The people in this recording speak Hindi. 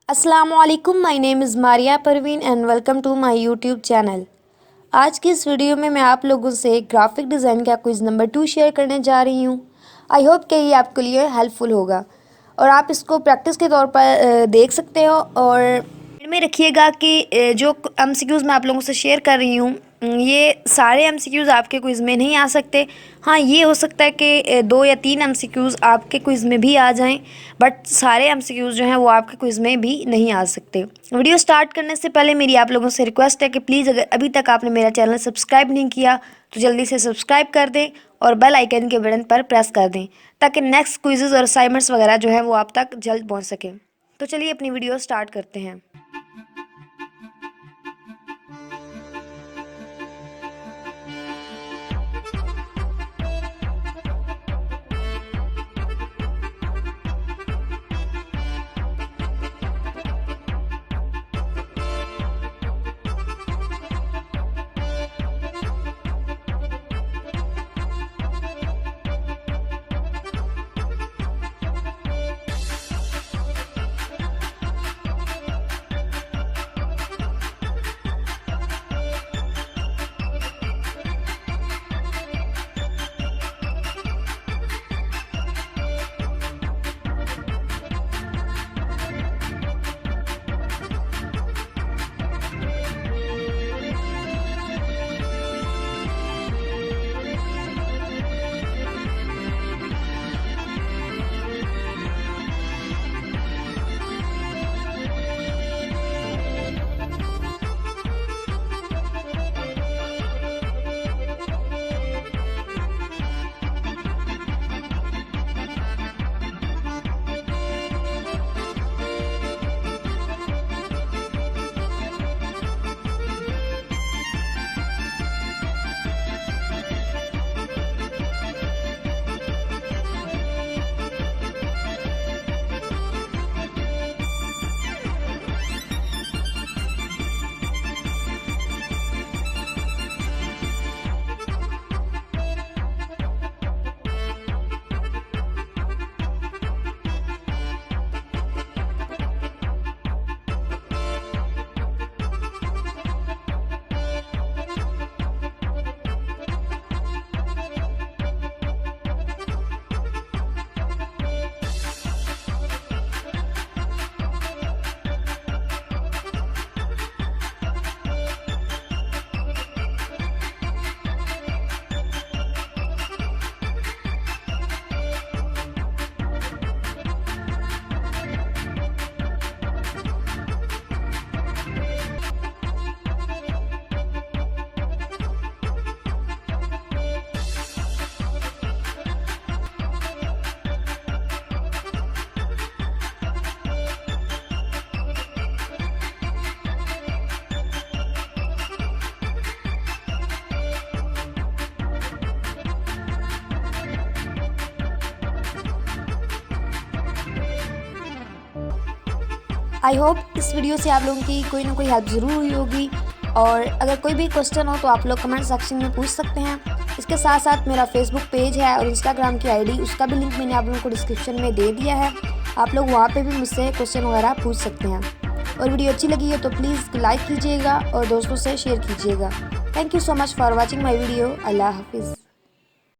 अस्सलामुअलैकुम, my name is Maria Parveen and welcome to my YouTube channel. आज की इस वीडियो में मैं आप लोगों से ग्राफिक डिज़ाइन का क्विज़ नंबर 2 शेयर करने जा रही हूँ। आई होप कि ये आपके लिए हेल्पफुल होगा और आप इसको प्रैक्टिस के तौर पर देख सकते हो। और में रखिएगा कि जो एमसीक्यूज़ मैं आप लोगों से शेयर कर रही हूँ ये सारे एमसीक्यूज़ आपके क्विज़ में नहीं आ सकते। हाँ, ये हो सकता है कि 2 या 3 एमसीक्यूज़ आपके क्विज़ में भी आ जाएं, बट सारे एमसीक्यूज़ जो हैं वो आपके क्विज़ में भी नहीं आ सकते। वीडियो स्टार्ट करने से पहले मेरी आप लोगों से रिक्वेस्ट है कि प्लीज़ अगर अभी तक आपने मेरा चैनल सब्सक्राइब नहीं किया तो जल्दी से सब्सक्राइब कर दें और बेल आइकन के बटन पर प्रेस कर दें ताकि नेक्स्ट क्विज़ेज़ और असाइनमेंट्स वगैरह जो हैं वो आप तक जल्द पहुँच सकें। तो चलिए अपनी वीडियो स्टार्ट करते हैं। आई होप इस वीडियो से आप लोगों की कोई ना कोई हेल्प ज़रूर हुई होगी और अगर कोई भी क्वेश्चन हो तो आप लोग कमेंट सेक्शन में पूछ सकते हैं। इसके साथ साथ मेरा फेसबुक पेज है और इंस्टाग्राम की आईडी, उसका भी लिंक मैंने आप लोगों को डिस्क्रिप्शन में दे दिया है। आप लोग वहाँ पे भी मुझसे क्वेश्चन वगैरह पूछ सकते हैं। और वीडियो अच्छी लगी है तो प्लीज़ लाइक कीजिएगा और दोस्तों से शेयर कीजिएगा। Thank you so much for watching my video. अल्लाह हाफिज़।